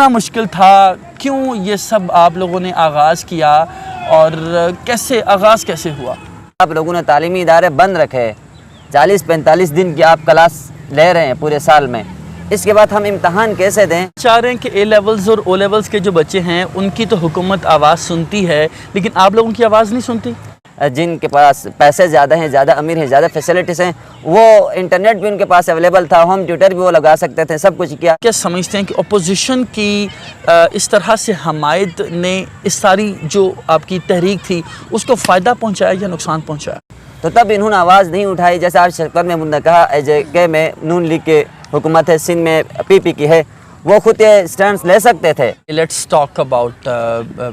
कितना मुश्किल था, क्यों ये सब आप लोगों ने आगाज़ किया और कैसे आगाज़ कैसे हुआ? आप लोगों ने तालीमी इदारे बंद रखे, 40-45 दिन की आप क्लास ले रहे हैं पूरे साल में, इसके बाद हम इम्तहान कैसे दें? चाह रहे हैं कि ए लेवल्स और ओ लेवल्स के जो बच्चे हैं उनकी तो हुकूमत आवाज़ सुनती है, लेकिन आप लोगों की आवाज़ नहीं सुनती। जिनके पास पैसे ज़्यादा हैं, ज़्यादा अमीर हैं, ज़्यादा फैसिलिटीज़ हैं, वो इंटरनेट भी उनके पास अवेलेबल था, होम ट्यूटर भी वो लगा सकते थे, सब कुछ किया। क्या समझते हैं कि अपोजिशन की इस तरह से हमायत ने इस सारी जो आपकी तहरीक थी उसको फ़ायदा पहुँचाया या नुकसान पहुँचाया? तो तब इन्होंने आवाज़ नहीं उठाई। जैसे आज शफकत महमूद ने कहा के में नून लीग के हुकूमत है, सिंध में पीपी की है, वो खुद ये स्टैंड ले सकते थे। लेट्स टॉक अबाउट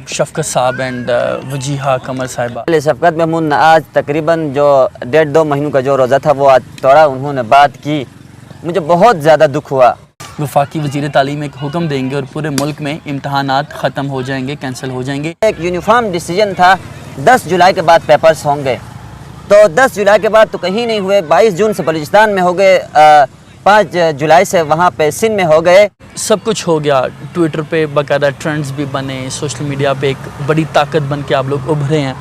शफकत साहब एंड वजीहा कमर साहिबा। शफकत महमूद ने आज तकरीबन जो 1.5-2 महीनों का जो रोज़ा था वो आज तोड़ा, उन्होंने बात की, मुझे बहुत ज़्यादा दुख हुआ। वफाकी वज़ीर तालीम एक हुक्म देंगे और पूरे मुल्क में इम्तहानात ख़त्म हो जाएंगे, कैंसिल हो जाएंगे। एक यूनिफॉर्म डिसीजन था 10 जुलाई के बाद पेपर्स होंगे, तो 10 जुलाई के बाद तो कहीं नहीं हुए। 22 जून से बलूचिस्तान में हो गए, 5 जुलाई से वहाँ पे सिंध में हो गए। सब कुछ हो गया, ट्विटर पे बाकायदा ट्रेंड्स भी बने, सोशल मीडिया पे एक बड़ी ताकत बन के आप लोग उभरे हैं,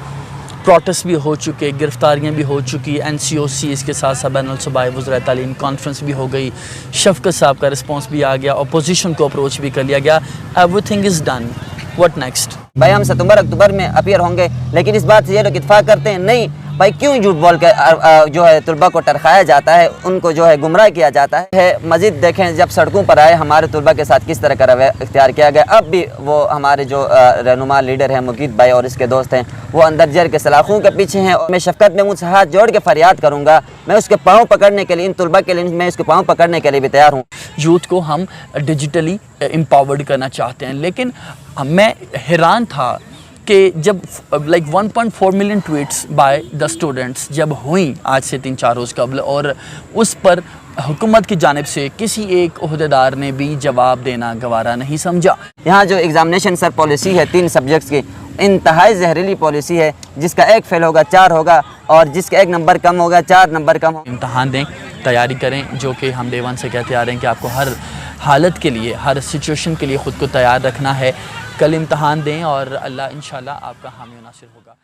प्रोटेस्ट भी हो चुके, गिरफ्तारियां भी हो चुकी, NCOC इसके साथ साथ बैनुल सूबाई वज़ीर तालीम कॉन्फ्रेंस भी हो गई, शफकत साहब का रिस्पॉन्स भी आ गया, अपोजिशन को अप्रोच भी कर लिया गया, everything is done, what next? भाई हम सितंबर अक्टूबर में अपीयर होंगे, लेकिन इस बात से ये लोग इत्तेफाक करते हैं, नहीं भाई क्यों झूठ बोल कर जो है तुलबा को टरखाया जाता है, उनको जो है गुमराह किया जाता है। मज़ीद देखें जब सड़कों पर आए हमारे तुलबा के साथ किस तरह का रवैया इख्तियार किया गया। अब भी वो हमारे जो रहनुमा लीडर हैं मुकीद भाई और इसके दोस्त हैं, वो अंदर जेल के सलाखों के पीछे हैं। मैं शफकत महमूद से हाथ जोड़ के फरियाद करूँगा, मैं उसके पाँव पकड़ने के लिए, इन तुलबा के लिए मैं उसके पाँव पकड़ने के लिए भी तैयार हूँ। यूथ को हम डिजिटली एम्पावर्ड करना चाहते हैं, लेकिन मैं हैरान था कि जब like 1.4 million tweets by the students जब हुई आज से 3-4 रोज़ कबल, और उस पर हुकूमत की जानिब से किसी एक ओहदेदार ने भी जवाब देना गवारा नहीं समझा। यहाँ जो एग्ज़ामिनेशन सर पॉलिसी है 3 सब्जेक्ट्स की, इंतहाई जहरीली पॉलिसी है, जिसका 1 फेल होगा 4 होगा और जिसका 1 नंबर कम होगा 4 नंबर कम होगा। इम्तहान दें, तैयारी करें, जो कि हम डे 1 से कहते आ रहे हैं कि आपको हर हालत के लिए, हर सिचुएशन के लिए ख़ुद को तैयार रखना है। कल इम्तहान दें और अल्लाह इंशाल्लाह आपका हामी नासिर होगा।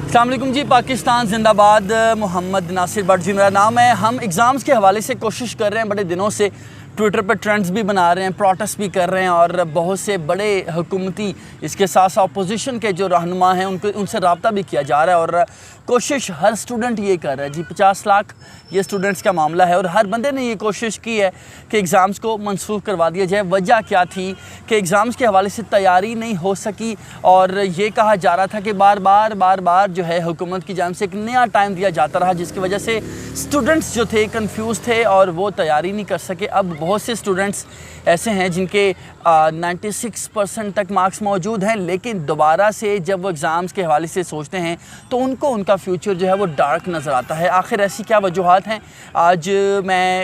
अस्सलाम वालेकुम जी, पाकिस्तान जिंदाबाद। मोहम्मद नासिर भट्ट जी मेरा नाम है। हम एग्ज़ाम्स के हवाले से कोशिश कर रहे हैं, बड़े दिनों से ट्विटर पर ट्रेंड्स भी बना रहे हैं, प्रोटेस्ट भी कर रहे हैं और बहुत से बड़े हुकूमती इसके साथ साथ अपोजिशन के जो रहनुमा हैं उनसे रब्ता भी किया जा रहा है और कोशिश हर स्टूडेंट ये कर रहा है जी। 50 लाख ये स्टूडेंट्स का मामला है और हर बंदे ने ये कोशिश की है कि एग्ज़ाम्स को मनसूख करवा दिया जाए। वजह क्या थी कि एग्ज़ाम्स के हवाले से तैयारी नहीं हो सकी और ये कहा जा रहा था कि बार बार जो है हुकूमत की जानिब से एक नया टाइम दिया जाता रहा, जिसकी वजह से स्टूडेंट्स जो थे कन्फ्यूज़ थे और वो तैयारी नहीं कर सके। अब बहुत से स्टूडेंट्स ऐसे हैं जिनके 96% तक मार्क्स मौजूद हैं, लेकिन दोबारा से जब वो एग्ज़ाम्स के हवाले से सोचते हैं तो उनको उनका फ्यूचर जो है वो डार्क नज़र आता है। आखिर ऐसी क्या वजूहात हैं? आज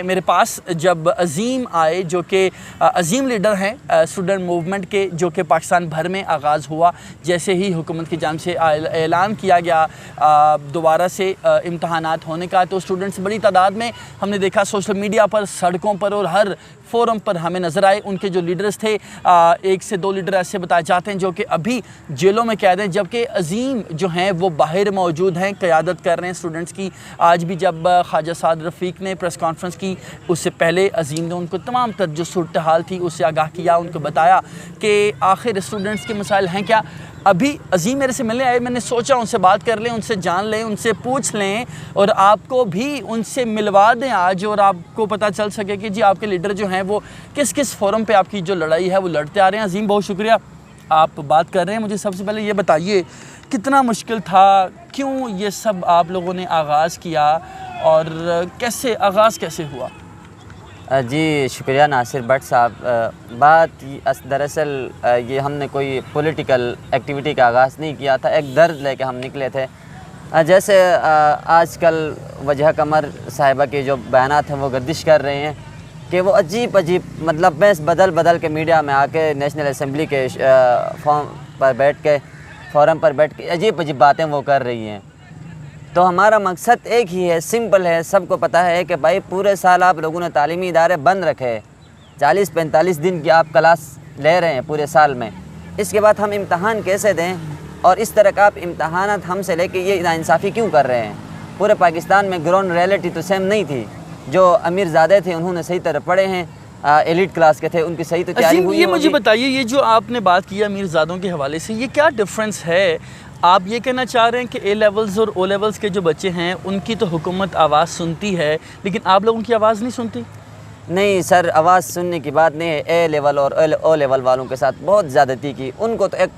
मेरे पास जब अज़ीम आए, जो कि अज़ीम लीडर हैं स्टूडेंट मूवमेंट के, जो कि पाकिस्तान भर में आगाज़ हुआ जैसे ही हुकूमत की जानिब से ऐलान किया गया दोबारा से इम्तहानात होने का, तो स्टूडेंट्स बड़ी तादाद में हमने देखा सोशल मीडिया पर, सड़कों पर और हर फोरम पर हमें नज़र आए। उनके जो लीडर्स थे, 1 से 2 लीडर ऐसे बताए जाते हैं जो कि अभी जेलों में कैद हैं, जबकि अज़ीम जो हैं वो बाहर मौजूद हैं, क़यादत कर रहे हैं स्टूडेंट्स की। आज भी जब ख्वाजा साद रफ़ीक ने प्रेस कॉन्फ्रेंस की, उससे पहले अज़ीम ने उनको तमाम तर जो सूरत हाल थी उससे आगाह किया, उनको बताया कि आखिर स्टूडेंट्स के मसाइल हैं क्या। अभी अज़ीम मेरे से मिलने आए, मैंने सोचा उनसे बात कर लें, उनसे जान लें, उनसे पूछ लें और आपको भी उनसे मिलवा दें आज, और आपको पता चल सके कि जी आपके लीडर जो हैं वो किस किस फोरम पे आपकी जो लड़ाई है वो लड़ते आ रहे हैं। अज़ीम बहुत शुक्रिया आप बात कर रहे हैं। मुझे सबसे पहले ये बताइए कितना मुश्किल था, क्यों ये सब आप लोगों ने आगाज़ किया और कैसे आगाज़ कैसे हुआ? जी शुक्रिया नासिर भट्ट साहब। बात दरअसल ये हमने कोई पॉलिटिकल एक्टिविटी का आगाज़ नहीं किया था, एक दर्द लेके हम निकले थे। जैसे आजकल वजह कमर साहिबा के जो बयानात हैं वो गर्दिश कर रहे हैं कि वो अजीब मतलब मैं बदल के मीडिया में आके नेशनल असम्बली के फोरम पर बैठ के अजीब बातें वो कर रही हैं। तो हमारा मकसद एक ही है, सिंपल है, सबको पता है कि भाई पूरे साल आप लोगों ने तालीमी इदारे बंद रखे, 40-45 दिन की आप क्लास ले रहे हैं पूरे साल में, इसके बाद हम इम्तहान कैसे दें? और इस तरह का आप इम्तहानात हमसे लेके ये नाइंसाफ़ी क्यों कर रहे हैं? पूरे पाकिस्तान में ग्राउंड रियलिटी तो सेम नहीं थी। जो अमीरज़ादे थे उन्होंने सही तरह पढ़े हैं, एलिट क्लास के थे, उनकी सही तो तैयारी हुई। ये मुझे बताइए, ये जो आपने बात की अमीरज़ादों के हवाले से, ये क्या डिफरेंस है? आप ये कहना चाह रहे हैं कि ए लेवल्स और ओ लेवल्स के जो बच्चे हैं उनकी तो हुकूमत आवाज़ सुनती है, लेकिन आप लोगों की आवाज़ नहीं सुनती? नहीं सर, आवाज़ सुनने की बात नहीं है। ए लेवल और ओ लेवल वालों के साथ बहुत ज़्यादती की। उनको तो एक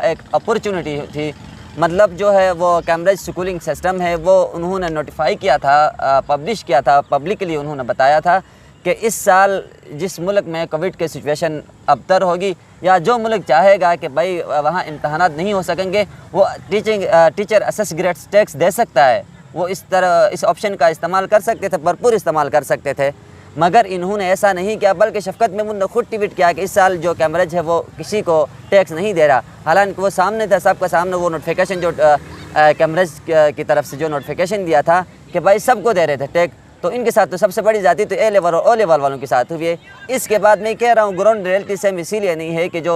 एक अपॉर्चुनिटी थी, मतलब जो है वो कैम्ब्रिज स्कूलिंग सिस्टम है वो उन्होंने नोटिफाई किया था, पब्लिश किया था, पब्लिकली उन्होंने बताया था कि इस साल जिस मुल्क में कोविड की सिचुएशन अबतर होगी या जो मुल्क चाहेगा कि भाई वहाँ इम्तहानात नहीं हो सकेंगे, वो टीचर असेस ग्रेड्स टैक्स दे सकता है। वो इस ऑप्शन का इस्तेमाल कर सकते थे, भरपूर इस्तेमाल कर सकते थे, मगर इन्होंने ऐसा नहीं किया। बल्कि शफ़क़त महमूद ने खुद ट्वीट किया कि इस साल जो कैम्ब्रिज है वो किसी को टैक्स नहीं दे रहा। हालांकि वो सामने था, सबके सामने वो नोटिफिकेशन जो कैम्ब्रिज की तरफ से जो नोटिफिकेशन दिया था कि भाई सबको दे रहे थे टैक्स। तो इनके साथ तो सबसे बड़ी जाती तो ए लेवल और ओ लेवल वालों के साथ हुई है। इसके बाद मैं कह रहा हूँ ग्राउंड रियलिटी सेम इसीलिए नहीं है कि जो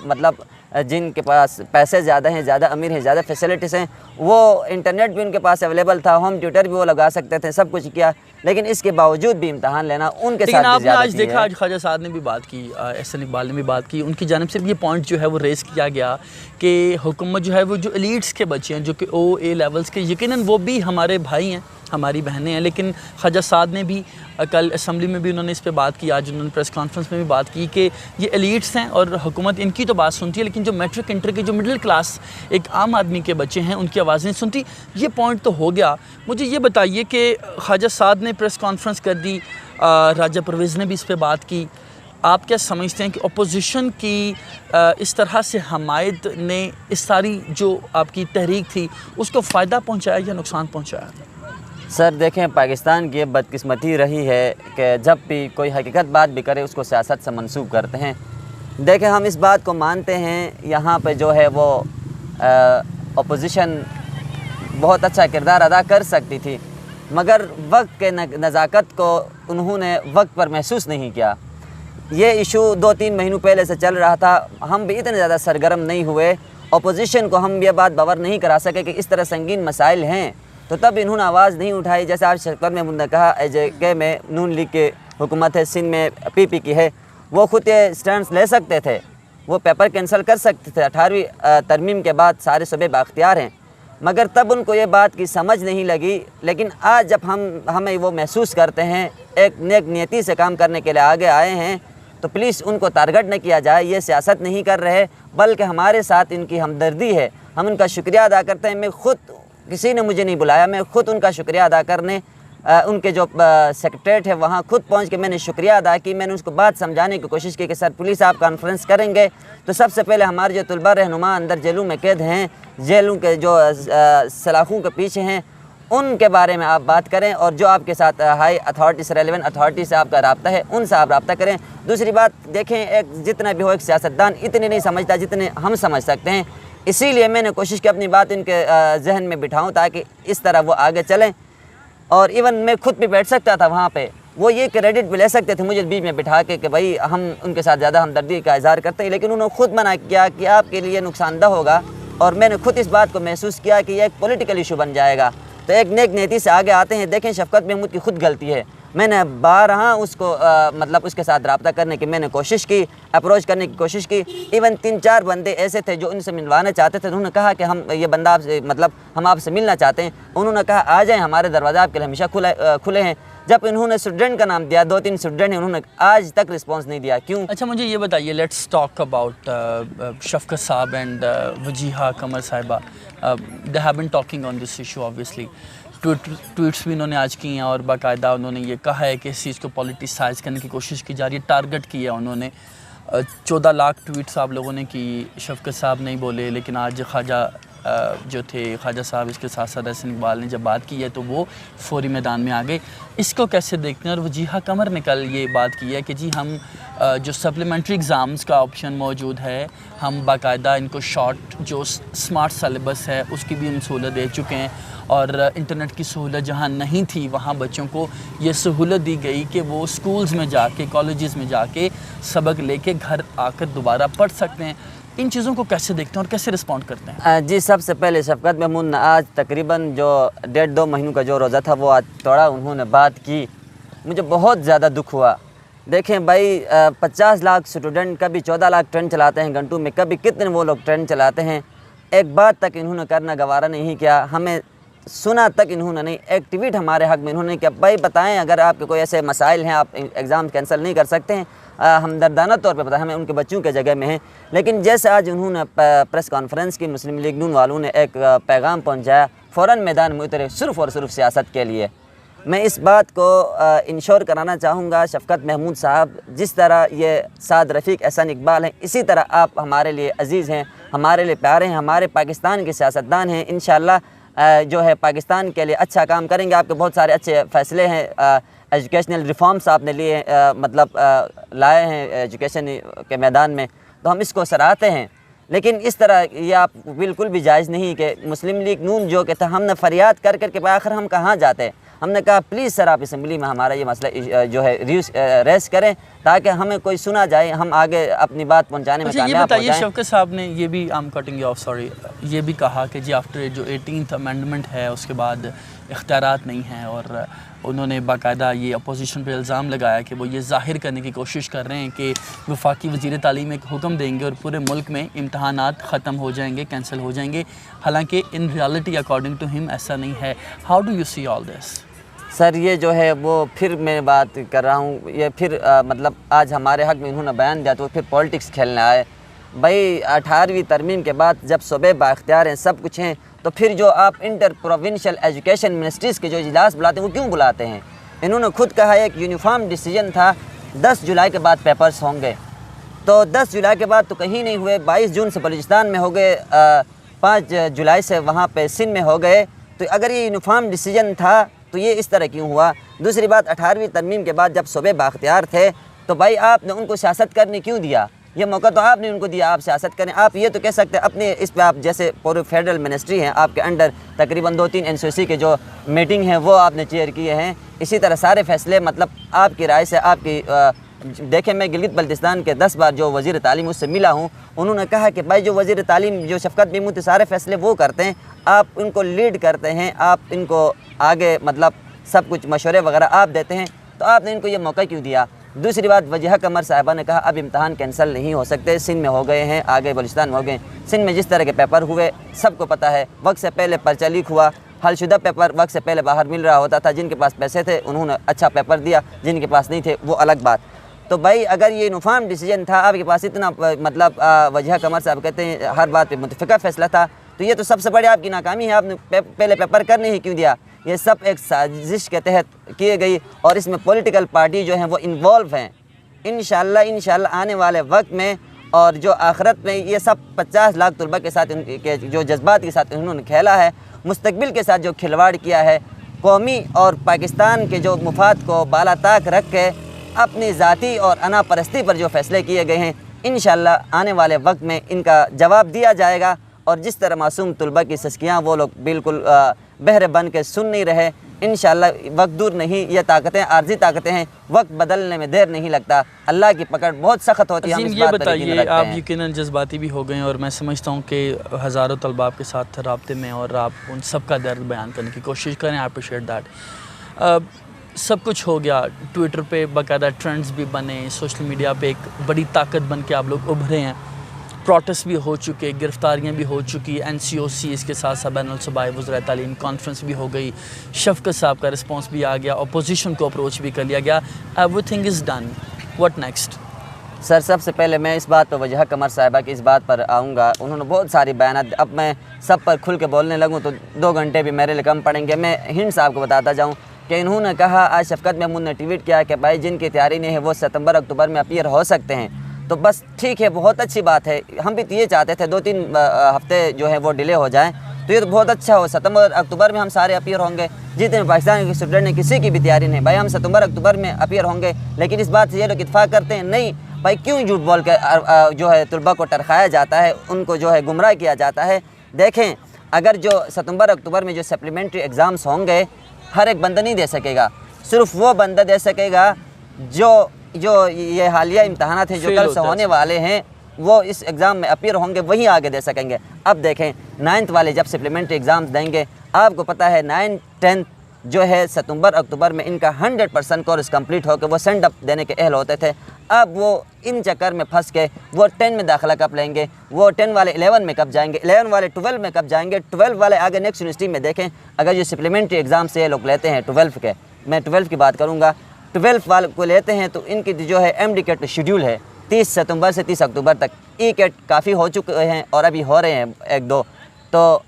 मतलब जिनके पास पैसे ज़्यादा हैं, ज़्यादा अमीर हैं, ज़्यादा फैसिलिटीज़ हैं, वो इंटरनेट भी उनके पास अवेलेबल था, होम ट्यूटर भी वो लगा सकते थे, सब कुछ किया, लेकिन इसके बावजूद भी इम्तहान लेना उनके साथ आपने ज़्यादा आज देखा, आज ख्वाजा साद ने भी बात की, एहसन इकबाल ने भी बात की, उनकी जानिब से ये पॉइंट जो है वो रेज़ किया गया कि हुकूमत जो है वो जो एलीट्स के बच्चे हैं, जो कि ओ ए लेवल्स के, यकीनन वो भी हमारे भाई हैं, हमारी बहनें हैं, लेकिन ख्वाजा साद ने भी कल असम्बली में भी उन्होंने इस पे बात की, आज उन्होंने प्रेस कॉन्फ्रेंस में भी बात की कि ये एलीट्स हैं और हुकूमत इनकी तो बात सुनती है, लेकिन जो मैट्रिक इंटर के जो मिडिल क्लास एक आम आदमी के बच्चे हैं उनकी आवाज़ नहीं सुनती। ये पॉइंट तो हो गया। मुझे ये बताइए कि ख्वाजा साद ने प्रेस कॉन्फ्रेंस कर दी, राजा परवेज़ ने भी इस पर बात की, आप क्या समझते हैं कि अपोजिशन की इस तरह से हमायत ने इस सारी जो आपकी तहरीक थी उसको फ़ायदा पहुँचाया या नुकसान पहुँचाया? सर देखें, पाकिस्तान की बदकिस्मती रही है कि जब भी कोई हकीकत बात भी करे उसको सियासत से मंसूब करते हैं। देखें, हम इस बात को मानते हैं यहाँ पे जो है वो अपोजिशन बहुत अच्छा किरदार अदा कर सकती थी, मगर वक्त के नज़ाकत को उन्होंने वक्त पर महसूस नहीं किया। ये इशू 2-3 महीनों पहले से चल रहा था, हम भी इतने ज़्यादा सरगर्म नहीं हुए, अपोजिशन को हम ये बात बावर नहीं करा सके कि इस तरह संगीन मसाइल हैं, तो तब इन्होंने आवाज़ नहीं उठाई। जैसे आज शफ़क़त महमूद ने कहा, JK में नून लीग की हुकूमत है, सिंध में PP की है, वो खुद ये स्टैंड ले सकते थे, वो पेपर कैंसिल कर सकते थे। 18वीं तरमीम के बाद सारे सूबे बाख्तियार हैं, मगर तब उनको ये बात की समझ नहीं लगी। लेकिन आज जब हमें वो महसूस करते हैं, एक नेक नियति से काम करने के लिए आगे आए हैं, तो प्लीज़ उनको टारगेट न किया जाए। ये सियासत नहीं कर रहे, बल्कि हमारे साथ इनकी हमदर्दी है, हम उनका शुक्रिया अदा करते हैं। मैं खुद, किसी ने मुझे नहीं बुलाया, मैं खुद उनका शुक्रिया अदा करने उनके जो सेक्रेटरीट है वहाँ खुद पहुँच के मैंने शुक्रिया अदा की। मैंने उसको बात समझाने की कोशिश की कि सर पुलिस आप कॉन्फ्रेंस करेंगे तो सबसे पहले हमारे जो तलबा रहनुमा अंदर जेलों में कैद हैं, जेलों के जो सलाखों के पीछे हैं, उनके बारे में आप बात करें, और जो आपके साथ हाई अथॉरिटीज़, रेलेवेंट अथॉरिटी से आपका रब्ता है उनसे आप रब्ता करें। दूसरी बात देखें, एक जितना भी हो एक सियासतदान इतने नहीं समझता जितने हम समझ सकते हैं, इसीलिए मैंने कोशिश की अपनी बात इनके जहन में बिठाऊं ताकि इस तरह वो आगे चलें। और इवन मैं खुद भी बैठ सकता था वहाँ पे, वो ये क्रेडिट भी ले सकते थे मुझे बीच में बिठा के कि भाई हम उनके साथ ज़्यादा हमदर्दी का इज़हार करते हैं, लेकिन उन्होंने खुद मना किया कि आपके लिए नुकसानदा होगा। और मैंने खुद इस बात को महसूस किया कि यह एक पॉलिटिकल इशू बन जाएगा, तो एक नेक नीति से आगे आते हैं। देखें, शफ़क़त महमूद की खुद गलती है, मैंने बारहा उसको मतलब उसके साथ रब्ता करने की मैंने कोशिश की, अप्रोच करने की कोशिश की। इवन 3-4 बंदे ऐसे थे जो उनसे मिलवाना चाहते थे, उन्होंने कहा कि हम ये बंदा आपसे मतलब हम आपसे मिलना चाहते हैं। उन्होंने कहा आ जाएं, हमारे दरवाज़ा आपके लिए हमेशा खुले हैं। जब इन्होंने स्टूडेंट का नाम दिया, 2-3 स्टूडेंट हैं, उन्होंने आज तक रिस्पॉन्स नहीं दिया। क्यों? अच्छा, मुझे ये बताइए, लेट्स टॉक अबाउट शफ़क़त साहब and Wajiha Qamar Sahiba. They have been talking on this issue obviously, tweets भी उन्होंने आज की हैं और बाकायदा उन्होंने ये कहा है कि इस चीज़ को पॉलिटिसाइज़ करने की कोशिश की जा रही है, टारगेट किया उन्होंने। 14 लाख ट्वीट्स आप लोगों ने की, शफ़क़त साहब नहीं बोले, लेकिन आज ख्वाजा जो थे ख्वाजा साहब, इसके साथ साथ एहसन इकबाल ने जब बात की है तो वो फौरी मैदान में आ गए। इसको कैसे देखते हैं? और वजीहा कमर ने कल ये बात की है कि जी हम जो सप्लीमेंट्री एग्ज़ाम्स का ऑप्शन मौजूद है, हम बाकायदा इनको शॉर्ट जो स्मार्ट सिलेबस है उसकी भी हम सहूलत दे चुके हैं, और इंटरनेट की सहूलत जहाँ नहीं थी वहाँ बच्चों को ये सहूलत दी गई कि वो स्कूल्स में जाके, कॉलेजेस में जाके सबक लेके घर आकर दोबारा पढ़ सकते हैं। इन चीज़ों को कैसे देखते हैं और कैसे रिस्पॉन्ड करते हैं? जी, सबसे पहले शफ़क़त महमूद ने आज तकरीबन जो 1.5-2 महीनों का जो रोज़ा था वो आज तोड़ा, उन्होंने बात की, मुझे बहुत ज़्यादा दुख हुआ। देखें भाई, 50 लाख स्टूडेंट कभी 14 लाख ट्रेन चलाते हैं घंटों में, कभी कितने वो लोग ट्रेन चलाते हैं। एक बात तक इन्होंने करना गवारा नहीं किया, हमें सुना तक इन्होंने नहीं। एक ट्वीट हमारे हक़ में इन्होंने किया, भाई बताएं अगर आपके कोई ऐसे मसाइल हैं, आप एग्ज़ाम कैंसिल नहीं कर सकते हैं, हमदर्दाना तौर पे बताएं, हमें उनके बच्चों के जगह में हैं। लेकिन जैसे आज उन्होंने प्रेस कॉन्फ्रेंस की, मुस्लिम लीग नून वालों ने एक पैगाम पहुँचाया, फ़ौरन मैदान में उतरे सिर्फ़ और सिर्फ सियासत के लिए। मैं इस बात को इंश्योर कराना चाहूँगा, शफ़क़त महमूद साहब जिस तरह ये साद रफ़ीक, एहसन इकबाल हैं, इसी तरह आप हमारे लिए अज़ीज़ हैं, हमारे लिए प्यारे हैं, हमारे पाकिस्तान के सियासतदान हैं। इंशाअल्लाह जो है पाकिस्तान के लिए अच्छा काम करेंगे। आपके बहुत सारे अच्छे फ़ैसले हैं, एजुकेशनल रिफॉर्म्स आपने लिए मतलब लाए हैं एजुकेशन के मैदान में, तो हम इसको सराहते हैं। लेकिन इस तरह ये आप बिल्कुल भी जायज़ नहीं कि मुस्लिम लीग नून जो कहता, हमने फ़रियाद कर कर के आखिर हम कहाँ जाते हैं। हमने कहा प्लीज़ सर आप असम्बली में हमारा ये मसला जो है रेस करें ताकि हमें कोई सुना जाए, हम आगे अपनी बात पहुंचाने में कामयाब हो जाएं। ये बताइए, शफ़क़त साहब ने ये भी, I am cutting you of, sorry, ये भी कहा कि जी आफ्टर जो 18th अमेंडमेंट है उसके बाद इख्तियारात नहीं हैं, और उन्होंने बाकायदा ये अपोजिशन पर इल्ज़ाम लगाया कि वो ये ज़ाहिर करने की कोशिश कर रहे हैं कि वफाकी वज़ीर तालीम एक हुक्म देंगे और पूरे मुल्क में इम्तहानात ख़त्म हो जाएंगे, कैंसिल हो जाएंगे। हालांकि in reality according to him ऐसा नहीं है। How do you see all this? Sir ये जो है वो फिर मैं बात कर रहा हूँ, ये फिर मतलब आज हमारे हक़ में इन्होंने बयान दिया तो फिर पॉलिटिक्स खेलने आए। भाई 18वीं तरमीम के बाद जब सूबे बाख्तियार हैं, सब कुछ हैं, तो फिर जो आप इंटर प्रोविंशियल एजुकेशन मिनिस्ट्रीज़ के जो इजलास बुलाते हैं वो क्यों बुलाते हैं? इन्होंने खुद कहा है एक यूनिफॉर्म डिसीजन था 10 जुलाई के बाद पेपर्स होंगे, तो 10 जुलाई के बाद तो कहीं नहीं हुए। 22 जून से बलूचिस्तान में हो गए, 5 जुलाई से वहाँ पे सिंध में हो गए। तो अगर ये यूनिफॉर्म डिसीजन था तो ये इस तरह क्यों हुआ? दूसरी बात, 18वीं तरमीम के बाद जब सूबे बाख्तियार थे तो भाई आपने उनको सियासत करने क्यों दिया? ये मौका तो आपने उनको दिया, आप सियासत करें। आप ये तो कह सकते हैं अपने इस पे, आप जैसे पूरे फेडरल मिनिस्ट्री हैं, आपके अंडर तकरीबन 2-3 NCC के जो मीटिंग हैं वो आपने चेयर किए हैं। इसी तरह सारे फैसले मतलब आपकी राय से, आपकी देखें, मैं गिलगित बल्तिस्तान के 10 बार जो वज़ीर तालीम उससे मिला हूँ, उन्होंने कहा कि भाई जो वज़ीर तालीम जो शफ़क़त महमूद सारे फैसले वो करते हैं, आप इनको लीड करते हैं, आप इनको आगे मतलब सब कुछ मशवरे वगैरह आप देते हैं, तो आपने इनको ये मौका क्यों दिया? दूसरी बात, वजीहा कमर साहिबा ने कहा अब इम्तहान कैंसिल नहीं हो सकते, सिंध में हो गए हैं, आगे बलूचिस्तान में हो गए। सिंध में जिस तरह के पेपर हुए सबको पता है, वक्त से पहले पर्चा लीक हुआ, हलशुदा पेपर वक्त से पहले बाहर मिल रहा होता था। जिनके पास पैसे थे उन्होंने अच्छा पेपर दिया, जिनके पास नहीं थे वो अलग बात। तो भाई अगर ये यूनिफॉर्म डिसीजन था, आपके पास इतना मतलब वजीहा कमर साहब कहते हैं हर बात पे मुतफ़िक़ा फ़ैसला था, तो ये तो सबसे बड़ी आपकी नाकामी है। आपने पहले पेपर करने ही क्यों दिया? ये सब एक साजिश के तहत किए गई और इसमें पॉलिटिकल पार्टी जो हैं वो इन्वॉल्व हैं। इंशाल्लाह आने वाले वक्त में और जो आखिरत में ये सब 50 लाख तलबा के साथ के जो जज्बात के साथ उन्होंने खेला है, मुस्तकबिल के साथ जो खिलवाड़ किया है, कौमी और पाकिस्तान के जो मुफाद को बालाताक रख के अपनी ज़ाती और अना परस्ती पर जो फ़ैसले किए गए हैं, इंशाल्लाह आने वाले वक्त में इनका जवाब दिया जाएगा। और जिस तरह मासूम तलबा की सस्कियाँ वो लोग बिल्कुल बहरे बन के सुन नहीं रहे, इंशाल्लाह वक्त दूर नहीं, ये ताकतें आर्जी ताकतें हैं, वक्त बदलने में देर नहीं लगता। अल्लाह की पकड़ बहुत सख्त होती है। हम इस ये बताइए, आप यकीनन जज्बाती भी हो गए और मैं समझता हूँ कि हज़ारों तलबा आपके साथ राब्ते में और आप उन सब का दर्द बयान करने की कोशिश करें। I appreciate that. सब कुछ हो गया, ट्विटर पे बाकायदा ट्रेंड्स भी बने, सोशल मीडिया पे एक बड़ी ताकत बन के आप लोग उभरे हैं, प्रोटेस्ट भी हो चुके, गिरफ्तारियां भी हो चुकी, NCOC इसके साथ साथ बैनुल सूबाई वज़ीर तालीम कॉन्फ्रेंस भी हो गई, शफ़क़त साहब का रिस्पॉन्स भी आ गया, अपोजिशन को अप्रोच भी कर लिया गया, everything is done, what next? Sir सबसे पहले मैं इस बात पर वजीहा कमर साहिबा की इस बात पर आऊँगा। उन्होंने बहुत सारी बयान, अब मैं सब पर खुल के बोलने लगूँ तो 2 घंटे भी मेरे लिए कम पड़ेंगे। मैं हिंद साहब को बताता जाऊँ कि इन्होंने कहा, आज शफ़क़त महमूद ने ट्वीट किया कि भाई जिनकी तैयारी नहीं है वो सितंबर अक्टूबर में अपीयर हो सकते हैं। तो बस ठीक है, बहुत अच्छी बात है। हम भी तो ये चाहते थे 2-3 हफ्ते जो है वो डिले हो जाएं, तो ये तो बहुत अच्छा हो। सितंबर अक्टूबर में हम सारे अपीयर होंगे, जितने पाकिस्तान के स्टूडेंट हैं, किसी की भी तैयारी नहीं भाई, हम सितंबर अक्टूबर में अपीयर होंगे। लेकिन इस बात से ये लोग इत्तेफाक करते हैं, नहीं भाई क्यों झूठ बोल के जो है तलबा को टरखाया जाता है, उनको जो है गुमराह किया जाता है। देखें, अगर जो सितंबर अक्टूबर में जो सप्लीमेंट्री एग्ज़ाम्स होंगे, हर एक बंदा नहीं दे सकेगा, सिर्फ वो बंदा दे सकेगा जो ये हालिया इम्तहानात हैं जो कल से होने वाले हैं, वो इस एग्ज़ाम में अपीयर होंगे, वही आगे दे सकेंगे। अब देखें 9th वाले जब सप्लीमेंट्री एग्ज़ाम्स देंगे, आपको पता है 9th 10th जो है सितंबर अक्टूबर में इनका 100% कोर्स कंप्लीट होकर वो सेंड अप देने के अहल होते थे। अब वो इन चक्कर में फंस के वो 10 में दाखिला कब लेंगे, वो 10 वाले 11 में कब जाएंगे, 11 वाले 12 में कब जाएंगे, 12 वाले आगे नेक्स्ट यूनिवर्सिटी में देखें। अगर जो सप्लीमेंट्री एग्ज़ाम से ये लोग लेते हैं 12 के, मैं 12 की बात करूँगा, 12 वाले को लेते हैं तो इनकी जो है MD कैट शेड्यूल है 30 सितंबर से 30 अक्टूबर तक। ई कैट काफ़ी हो चुके हैं और अभी हो रहे हैं 1-2, तो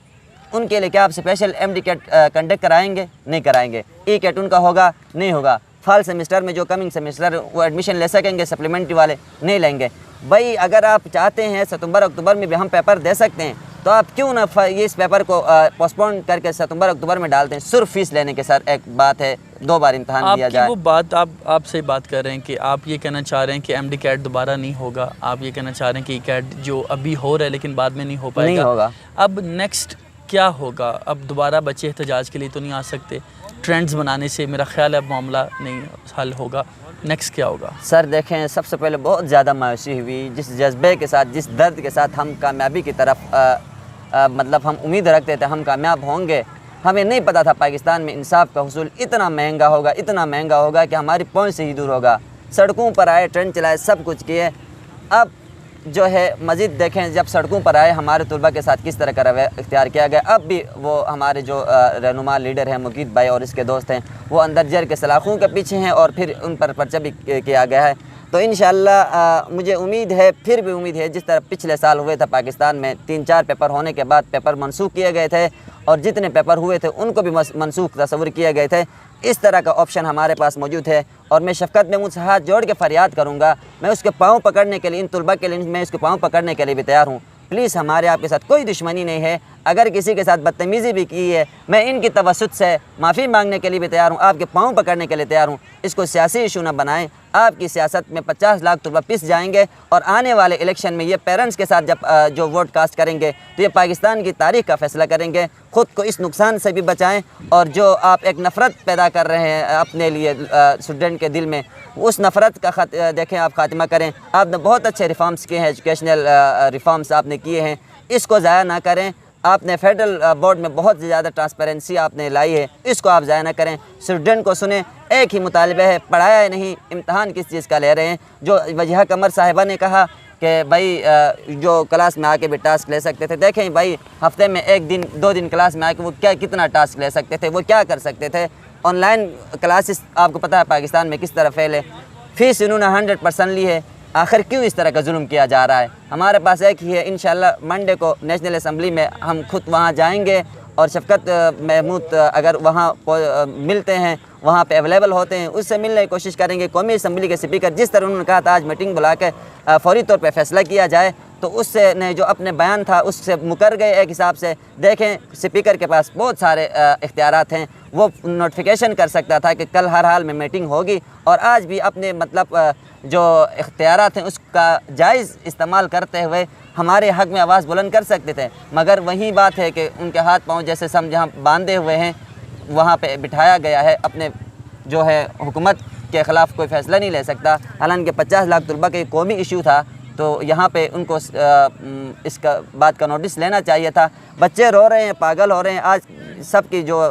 उनके लिए क्या आप स्पेशल MD कैट कंडक्ट कराएंगे? नहीं कराएंगे। ई कैट उनका होगा? नहीं होगा। फॉल सेमेस्टर में जो कमिंग सेमेस्टर वो एडमिशन ले सकेंगे सप्लीमेंट्री वाले? नहीं लेंगे। भाई अगर आप चाहते हैं सितंबर अक्टूबर में भी हम पेपर दे सकते हैं, तो आप क्यों ना ये इस पेपर को पोस्टपोन करके सितंबर अक्टूबर में डालते हैं, सिर्फ फीस लेने के साथ। एक बात है, 2 बार इम्तहान दिया जाए। वो बात आप सही बात कर रहे हैं कि आप ये कहना चाह रहे हैं कि MD कैट दोबारा नहीं होगा, आप ये कहना चाह रहे हैं कि कैट जो अभी हो रहा है लेकिन बाद में नहीं हो पाएगा, नहीं होगा। अब नेक्स्ट क्या होगा? अब दोबारा बच्चे एहतजाज के लिए तो नहीं आ सकते, ट्रेंड्स बनाने से मेरा ख्याल है अब मामला नहीं हल होगा। नेक्स्ट क्या होगा? सर देखें, सबसे पहले बहुत ज़्यादा मायूसी हुई, जिस जज्बे के साथ, जिस दर्द के साथ हम कामयाबी की तरफ मतलब हम उम्मीद रखते थे हम कामयाब होंगे। हमें नहीं पता था पाकिस्तान में इंसाफ का हुसूल इतना महंगा होगा, इतना महंगा होगा कि हमारी पहुंच से ही दूर होगा। सड़कों पर आए, ट्रेन चलाए, सब कुछ किए। अब जो है मज़ीद देखें, जब सड़कों पर आए हमारे तलबा के साथ किस तरह का रवैया इख्तियार किया गया। अब भी वो हमारे जो रहनुमा लीडर हैं मुकीद भाई और इसके दोस्त हैं, वो अंदर जेल के सलाखों के पीछे हैं और फिर उन पर पर्चा भी किया गया है। तो इंशाअल्लाह मुझे उम्मीद है, फिर भी उम्मीद है, जिस तरह पिछले साल हुए थे पाकिस्तान में 3-4 पेपर होने के बाद पेपर मनसूख किए गए थे और जितने पेपर हुए थे उनको भी मनसूख तस्वुर किए गए थे, इस तरह का ऑप्शन हमारे पास मौजूद है। और मैं शफ़क़त में मुझसे हाथ जोड़ के फरियाद करूँगा, मैं उसके पाँव पकड़ने के लिए, इन तलबा के लिए मैं उसके पाँव पकड़ने के लिए भी तैयार हूँ। प्लीज़, हमारे आपके साथ कोई दुश्मनी नहीं है। अगर किसी के साथ बदतमीज़ी भी की है, मैं इनकी तवस्सुत से माफ़ी मांगने के लिए भी तैयार हूँ, आपके पाँव पकड़ने के लिए तैयार हूँ। इसको सियासी इशू ना बनाएं। आपकी सियासत में 50 लाख तलबा पिस जाएंगे और आने वाले इलेक्शन में ये पेरेंट्स के साथ जब जो वोट कास्ट करेंगे तो ये पाकिस्तान की तारीख का फ़ैसला करेंगे। ख़ुद को इस नुकसान से भी बचाएं और जो आप एक नफ़रत पैदा कर रहे हैं अपने लिए स्टूडेंट के दिल में, उस नफ़रत का देखें आप ख़ात्मा करें। आपने बहुत अच्छे रिफॉर्म्स किए हैं, एजुकेशनल रिफॉर्म्स आपने किए हैं, इसको ज़ाया ना करें। आपने फेडरल बोर्ड में बहुत ज़्यादा ट्रांसपेरेंसी आपने लाई है, इसको आप ज़ाया ना करें। स्टूडेंट को सुने, एक ही मुतालबा है, पढ़ाया नहीं, इम्तहान किस चीज़ का ले रहे हैं। जो वजह कमर साहिबा ने कहा कि भाई जो क्लास में आके भी टास्क ले सकते थे, देखें भाई हफ्ते में 1 दिन 2 दिन क्लास में आके वो कितना टास्क ले सकते थे, वो क्या कर सकते थे। ऑनलाइन क्लासेस आपको पता है पाकिस्तान में किस तरह फैले, फ़ीस इन्होंने 100% ली है। आखिर क्यों इस तरह का जुल्म किया जा रहा है? हमारे पास एक ही है, इंशाल्लाह मंडे को नेशनल असम्बली में हम खुद वहाँ जाएंगे और शफ़क़त महमूद अगर वहाँ मिलते हैं, वहाँ पे अवेलेबल होते हैं, उससे मिलने की कोशिश करेंगे। कौमी असम्बली के स्पीकर जिस तरह उन्होंने कहा था आज मीटिंग बुला के फौरी तौर पे फ़ैसला किया जाए, तो उससे ने जो अपने बयान था उससे मुकर गए। एक हिसाब से देखें, स्पीकर के पास बहुत सारे इख्तियारात हैं, वो नोटिफिकेशन कर सकता था कि कल हर हाल में मीटिंग होगी और आज भी अपने मतलब जो इख्तियारात हैं उसका जायज़ इस्तेमाल करते हुए हमारे हक़ में आवाज़ बुलंद कर सकते थे। मगर वही बात है कि उनके हाथ पाँव जैसे सम जहाँ बांधे हुए हैं वहाँ पे बिठाया गया है। अपने जो है हुकूमत के ख़िलाफ़ कोई फ़ैसला नहीं ले सकता। हालांकि 50 लाख तलबा का कौमी इशू था, तो यहाँ पे उनको इसका बात का नोटिस लेना चाहिए था। बच्चे रो रहे हैं, पागल हो रहे हैं। आज सबकी जो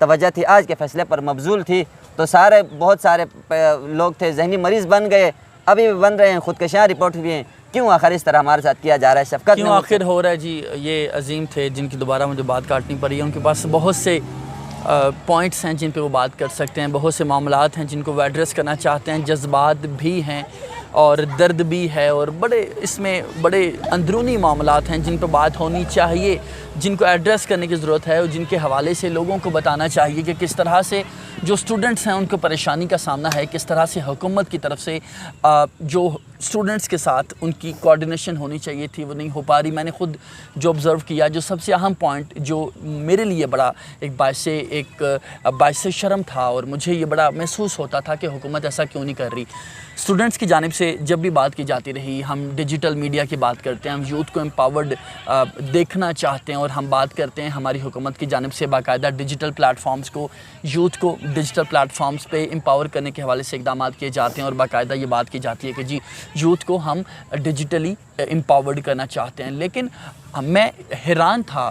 तवज्जो थी आज के फ़ैसले पर मबजूल थी, तो बहुत सारे लोग थे जहनी मरीज़ बन गए, अभी भी बन रहे हैं, खुदकशियाँ रिपोर्ट हुई हैं। क्यों आखिर इस तरह हमारे साथ किया जा रहा है? शफ़क़त क्यों आखिर हो रहा है जी? ये अजीम थे जिनकी दोबारा मुझे बात काटनी पड़ी है, उनके पास बहुत से पॉइंट्स हैं जिन पे वो बात कर सकते हैं, बहुत से मामलात हैं जिनको वो एड्रेस करना चाहते हैं, जज्बात भी हैं और दर्द भी है और बड़े इसमें बड़े अंदरूनी मामलात हैं जिन पर बात होनी चाहिए। जिनको एड्रेस करने की ज़रूरत है और जिनके हवाले से लोगों को बताना चाहिए कि किस तरह से जो स्टूडेंट्स हैं उनको परेशानी का सामना है, किस तरह से हुकूमत की तरफ से जो स्टूडेंट्स के साथ उनकी कोऑर्डिनेशन होनी चाहिए थी वो नहीं हो पा रही। मैंने ख़ुद जो ऑब्ज़र्व किया, जो सबसे अहम पॉइंट जो मेरे लिए बड़ा एक बायस शर्म था और मुझे ये बड़ा महसूस होता था कि हुकूमत ऐसा क्यों नहीं कर रही। स्टूडेंट्स की जानिब से जब भी बात की जाती रही, हम डिजिटल मीडिया की बात करते हैं, हम यूथ को एम्पावर्ड देखना चाहते हैं और हम बात करते हैं हमारी हुकूमत की जानिब से बाकायदा डिजिटल प्लेटफॉर्म्स को, यूथ को डिजिटल प्लेटफॉर्म्स पे एम्पावर करने के हवाले से इक़दाम किए जाते हैं और बाकायदा ये बात की जाती है कि जी यूथ को हम डिजिटली एम्पावर्ड करना चाहते हैं। लेकिन मैं हैरान था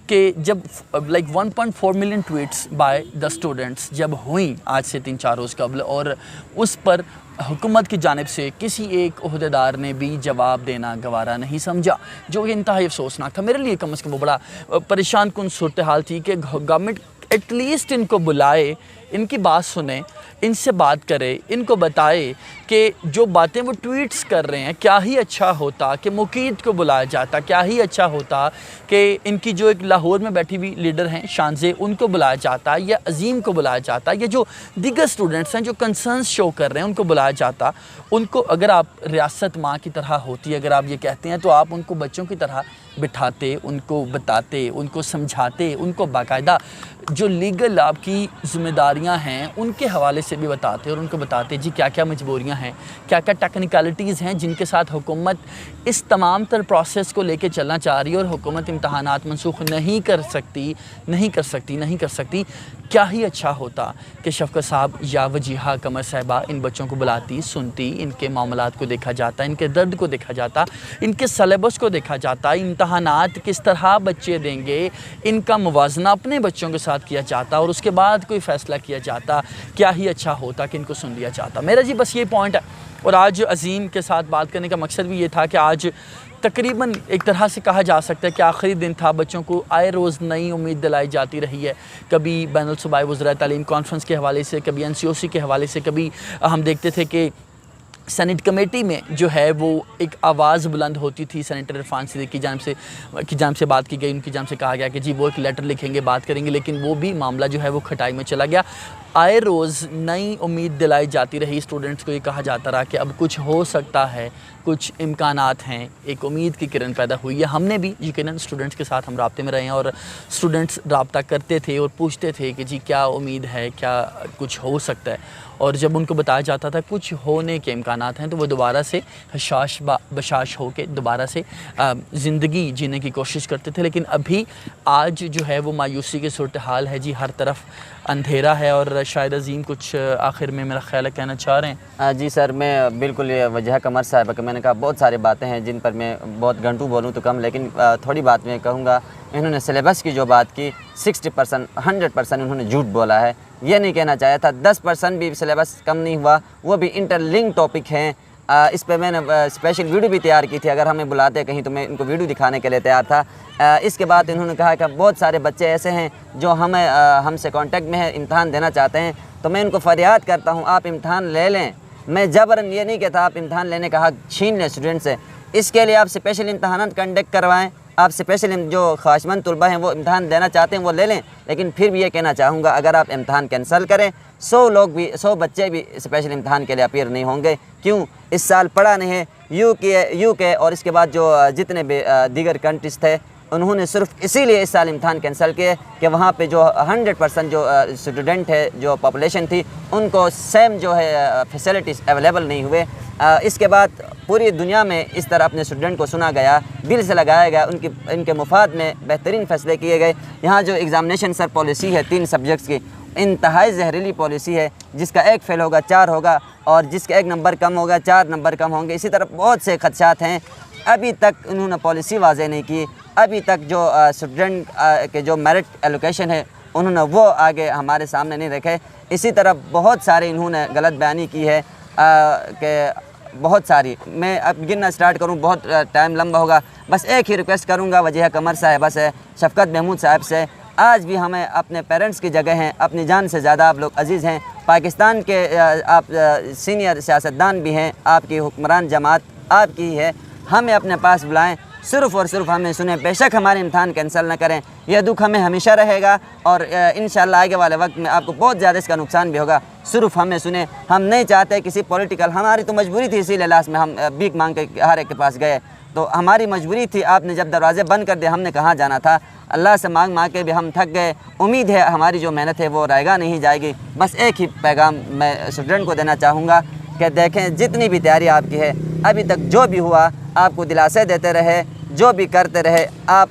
कि जब like 1.4 million tweets by the students जब हुई आज से 3-4 रोज़ कबल और उस पर हुकूमत की जानिब से किसी एक ओहदेदार ने भी जवाब देना गवारा नहीं समझा, जो कि इंतहाई अफसोसनाक था। मेरे लिए कम अज़ कम वो बड़ा परेशान कुन सूरत हाल थी कि गवर्नमेंट एटलीस्ट इनको बुलाए, इनकी बात सुने, इनसे बात करे, इनको बताए कि जो बातें वो ट्वीट्स कर रहे हैं क्या ही अच्छा होता कि मुकीद को बुलाया जाता, क्या ही अच्छा होता कि इनकी जो एक लाहौर में बैठी हुई लीडर हैं शानजे, उनको बुलाया जाता या अजीम को बुलाया जाता या जो दीगर स्टूडेंट्स हैं जो कंसर्न्स शो कर रहे हैं उनको बुलाया जाता। उनको अगर आप रियासत माँ की तरह होती, अगर आप ये कहते हैं तो आप उनको बच्चों की तरह बिठाते, उनको बताते, उनको समझाते, उनको बाकायदा जो लीगल आपकी ज़िम्मेदारियां हैं उनके हवाले से भी बताते और उनको बताते जी क्या क्या मजबूरियां हैं, क्या क्या टेक्निकलिटीज़ हैं जिनके साथ हुकूमत इस तमाम तर प्रोसेस को लेके चलना चाह रही है और हुकूमत इम्तहानात मनसूख नहीं कर सकती। क्या ही अच्छा होता कि शफ़क़त साहब या वजीहा कमर साहिबा इन बच्चों को बुलाती, सुनती, इनके मामलात को देखा जाता, इनके दर्द को देखा जाता, इनके सलेबस को देखा जाता, इम्तहानात किस तरह बच्चे देंगे इनका मुवाजना अपने बच्चों के साथ किया जाता और उसके बाद कोई फ़ैसला किया जाता। क्या ही अच्छा होता कि इनको सुन लिया जाता। मेरा जी बस ये पॉइंट है। और आज अज़ीम के साथ बात करने का मकसद भी ये था कि आज तकरीबन एक तरह से कहा जा सकता है कि आखिरी दिन था। बच्चों को आए रोज़ नई उम्मीद दिलाई जाती रही है, कभी बैनुल सूबाई वज़राए तालीम कॉन्फ्रेंस के हवाले से, कभी NCOC के हवाले से, कभी हम देखते थे कि सेनेट कमेटी में जो है वो एक आवाज़ बुलंद होती थी। सेनेटर इरफान सिद्दीकी की जानिब से बात की गई, उनकी जानिब से कहा गया कि जी वो एक लेटर लिखेंगे, बात करेंगे, लेकिन वो भी मामला जो है वो खटाई में चला गया। आए रोज़ नई उम्मीद दिलाई जाती रही स्टूडेंट्स को, ये कहा जाता रहा कि अब कुछ हो सकता है, कुछ इम्कानात हैं, एक उम्मीद की किरण पैदा हुई है। हमने भी यकीनन स्टूडेंट्स के साथ हम राब्ते में रहे हैं और स्टूडेंट्स रब्ता करते थे और पूछते थे कि जी क्या उम्मीद है, क्या कुछ हो सकता है। और जब उनको बताया जाता था कुछ होने के इम्कानात हैं तो वो दोबारा से हशाश बशाश हो के दोबारा से ज़िंदगी जीने की कोशिश करते थे। लेकिन अभी आज जो है वो मायूसी की सूरत हाल है जी, हर तरफ अंधेरा है। और शायद अज़ीम कुछ आखिर में मेरा ख्याल है कहना चाह रहे हैं। जी सर, मैं बिल्कुल ये वजह कमर साहब का मैंने कहा बहुत सारी बातें हैं जिन पर मैं बहुत घंटों बोलूँ तो कम, लेकिन थोड़ी बात मैं कहूँगा। इन्होंने सिलेबस की जो बात की 60% 100% उन्होंने झूठ बोला है। ये नहीं कहना चाहा था 10% भी सिलेबस कम नहीं हुआ, वो भी इंटरलिंक टॉपिक हैं। इस पर मैंने स्पेशल वीडियो भी तैयार की थी, अगर हमें बुलाते कहीं तो मैं इनको वीडियो दिखाने के लिए तैयार था। इसके बाद इन्होंने कहा कि बहुत सारे बच्चे ऐसे हैं जो हमसे कांटेक्ट में है, इम्तहान देना चाहते हैं, तो मैं इनको फरियाद करता हूँ आप इम्तहान ले लें। मैं ज़बरन ये नहीं कहता आप इम्तहान लेने का हक़ छीन लें स्टूडेंट से, इसके लिए आप स्पेशल इम्तहान कंडक्ट करवाएँ। आप स्पेशल जो ख्वाहिशमंद तलबा हैं वो इम्तहान देना चाहते हैं वो ले लें। लेकिन फिर भी ये कहना चाहूँगा अगर आप इम्तहान कैंसिल करें 100 बच्चे भी स्पेशल इम्तहान के लिए अपीयर नहीं होंगे। क्यों? इस साल पढ़ा नहीं है। यूके और इसके बाद जो जितने भी दीगर कंट्रीज़ थे उन्होंने सिर्फ इसीलिए इस साल इम्तहान कैंसिल किए कि वहाँ पे जो 100% जो स्टूडेंट है, जो पॉपुलेशन थी, उनको सेम जो है फैसिलिटीज़ अवेलेबल नहीं हुए। इसके बाद पूरी दुनिया में इस तरह अपने स्टूडेंट को सुना गया, दिल से लगाया गया, इनके मुफाद में बेहतरीन फ़ैसले किए गए। यहाँ जो एग्ज़ामिनेशन सर पॉलिसी है 3 सब्जेक्ट्स की, इंतहाई जहरीली पॉलिसी है, जिसका 1 फेल होगा 4 होगा और जिसका 1 नंबर कम होगा 4 नंबर कम होंगे। इसी तरह बहुत से खदशात हैं। अभी तक उन्होंने पॉलिसी वाज़े नहीं की। अभी तक जो स्टूडेंट के जो मेरिट एलोकेशन है उन्होंने वो आगे हमारे सामने नहीं रखे। इसी तरह बहुत सारे इन्होंने गलत बयानी की है कि बहुत सारी, मैं अब गिनना स्टार्ट करूं बहुत टाइम लंबा होगा। बस एक ही रिक्वेस्ट करूंगा वजीहा कमर साहिबा से, शफ़क़त महमूद साहब से, आज भी हमें अपने पेरेंट्स की जगह हैं, अपनी जान से ज़्यादा आप लोग अजीज़ हैं। पाकिस्तान के आप सीनियर सियासतदान भी हैं, आपकी हुक्मरान जमात आपकी ही है। हमें अपने पास बुलाएं, सिर्फ़ और सिर्फ हमें सुने। बेशक हमारे इम्तहान कैंसिल ना करें, यह दुख हमें हमेशा रहेगा और इंशाल्लाह आगे वाले वक्त में आपको बहुत ज़्यादा इसका नुकसान भी होगा। सिर्फ हमें सुने, हम नहीं चाहते किसी पॉलिटिकल, हमारी तो मजबूरी थी, इसीलिए लास्ट में हम भीख मांग के हर एक के पास गए, तो हमारी मजबूरी थी। आपने जब दरवाजे बंद कर दिए, हमने कहाँ जाना था, अल्लाह से मांग मांग के भी हम थक गए। उम्मीद है हमारी जो मेहनत है वो रायगा नहीं जाएगी। बस एक ही पैगाम मैं स्टूडेंट को देना चाहूँगा कि देखें, जितनी भी तैयारी आपकी है अभी तक जो भी हुआ, आपको दिलासे देते रहे, जो भी करते रहे, आप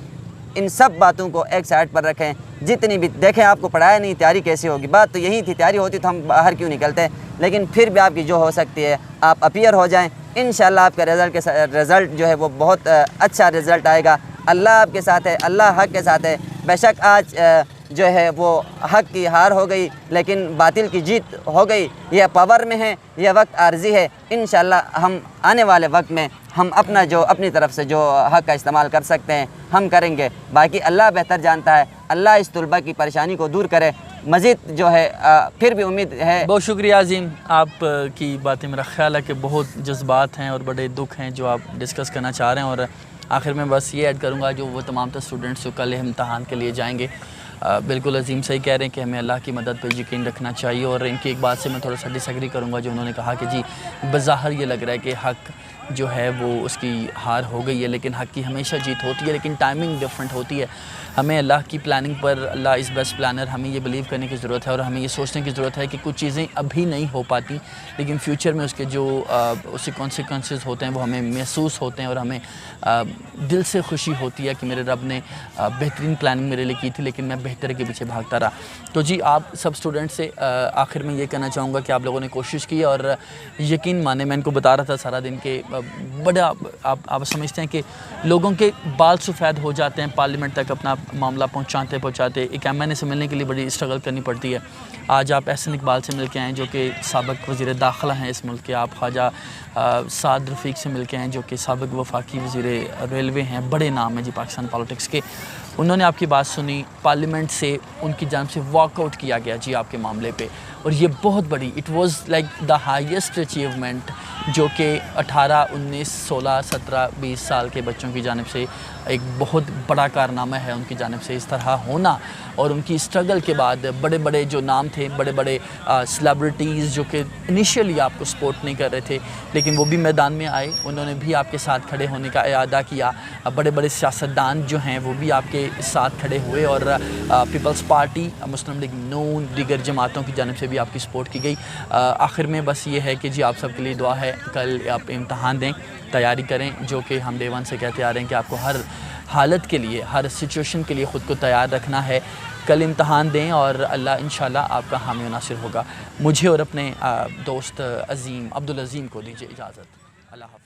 इन सब बातों को एक साइड पर रखें। जितनी भी देखें, आपको पढ़ाया नहीं, तैयारी कैसी होगी, बात तो यही थी। तैयारी होती तो हम बाहर क्यों निकलते, लेकिन फिर भी आपकी जो हो सकती है आप अपीयर हो जाएं। इंशाल्लाह आपका रिज़ल्ट जो है वो बहुत अच्छा रिज़ल्ट आएगा। अल्लाह आपके साथ है, अल्लाह हक़ के साथ है। बेशक आज जो है वो हक़ की हार हो गई, लेकिन बातिल की जीत हो गई। यह पावर में है, यह वक्त आर्जी है। इंशाल्लाह हम आने वाले वक्त में हम अपना जो अपनी तरफ से जो हक़ का इस्तेमाल कर सकते हैं हम करेंगे। बाकी अल्लाह बेहतर जानता है। अल्लाह इस तुलबा की परेशानी को दूर करे। मज़ीद जो है फिर भी उम्मीद है। बहुत शुक्रिया अज़ीम, आप की बातें मेरा ख़्याल है कि बहुत जज्बात हैं और बड़े दुख हैं जो आप डिस्कस करना चाह रहे हैं। और आखिर में बस ये ऐड करूँगा, जो वो तमाम स्टूडेंट्स जो कल इम्तहान के लिए जाएंगे, बिल्कुल अज़ीम सही कह रहे हैं कि हमें अल्लाह की मदद पर यकीन रखना चाहिए। और इनकी एक बात से मैं थोड़ा सा डिसएग्री करूँगा, जो उन्होंने कहा कि जी बज़ाहिर ये लग रहा है कि हक़ जो है वो उसकी हार हो गई है, लेकिन हक़ की हमेशा जीत होती है, लेकिन टाइमिंग डिफरेंट होती है। हमें अल्लाह की प्लानिंग पर, अल्लाह इज़ बेस्ट प्लानर, हमें ये बिलीव करने की ज़रूरत है और हमें ये सोचने की ज़रूरत है कि कुछ चीज़ें अभी नहीं हो पाती, लेकिन फ्यूचर में उसके जो उसके कॉन्सिक्वेंसेस होते हैं वो हमें महसूस होते हैं और हमें दिल से खुशी होती है कि मेरे रब ने बेहतरीन प्लानिंग मेरे लिए की थी, लेकिन मैं बेहतर के पीछे भागता रहा। तो जी आप सब स्टूडेंट से आखिर में ये कहना चाहूँगा कि आप लोगों ने कोशिश की और यकीन माने, मैं इनको बता रहा था सारा दिन के बड़ा आप समझते हैं कि लोगों के बाल सफ़ेद हो जाते हैं पार्लियामेंट तक अपना मामला पहुँचाते एक एम से मिलने के लिए बड़ी स्ट्रगल करनी पड़ती है। आज आप एहसन इकबाल से मिल के आएँ जो कि साबिक़ वज़ीर दाखिला हैं इस मुल्क के, आप ख्वाजा साद रफ़ीक से मिल के आएँ जो कि साबिक़ वफाकी वज़ीर रेलवे हैं, बड़े नाम हैं जी पाकिस्तान पॉलिटिक्स के। उन्होंने आपकी बात सुनी, पार्लियामेंट से उनकी जानिब से वॉकआउट किया गया जी आपके मामले पे, और ये बहुत बड़ी, it was like the highest achievement जो कि 18, 19, 16, 17, 20 साल के बच्चों की जानिब से एक बहुत बड़ा कारनामा है उनकी जानिब से इस तरह होना। और उनकी स्ट्रगल के बाद बड़े बड़े जो नाम थे, बड़े बड़े सेलिब्रिटीज़ जो कि इनिशियली आपको सपोर्ट नहीं कर रहे थे, लेकिन वो भी मैदान में आए, उन्होंने भी आपके साथ खड़े होने का इरादा किया। बड़े बड़े सियासतदान जो हैं वो भी आपके साथ खड़े हुए और पीपल्स पार्टी, मुस्लिम लीग नून, दीगर जमातों की जानिब से भी आपकी सपोर्ट की गई। आखिर में बस ये है कि जी आप सबके लिए दुआ है, कल आप इम्तहान दें, तैयारी करें, जो कि हम डे वन से कहते आ रहे हैं कि आपको हर हालत के लिए, हर सिचुएशन के लिए ख़ुद को तैयार रखना है। कल इम्तहान दें और अल्लाह इंशाल्लाह आपका हामी नासिर होगा। मुझे और अपने दोस्त अज़ीम अब्दुल अज़ीम को दीजिए इजाज़त। अल्लाह हाफ़िज़।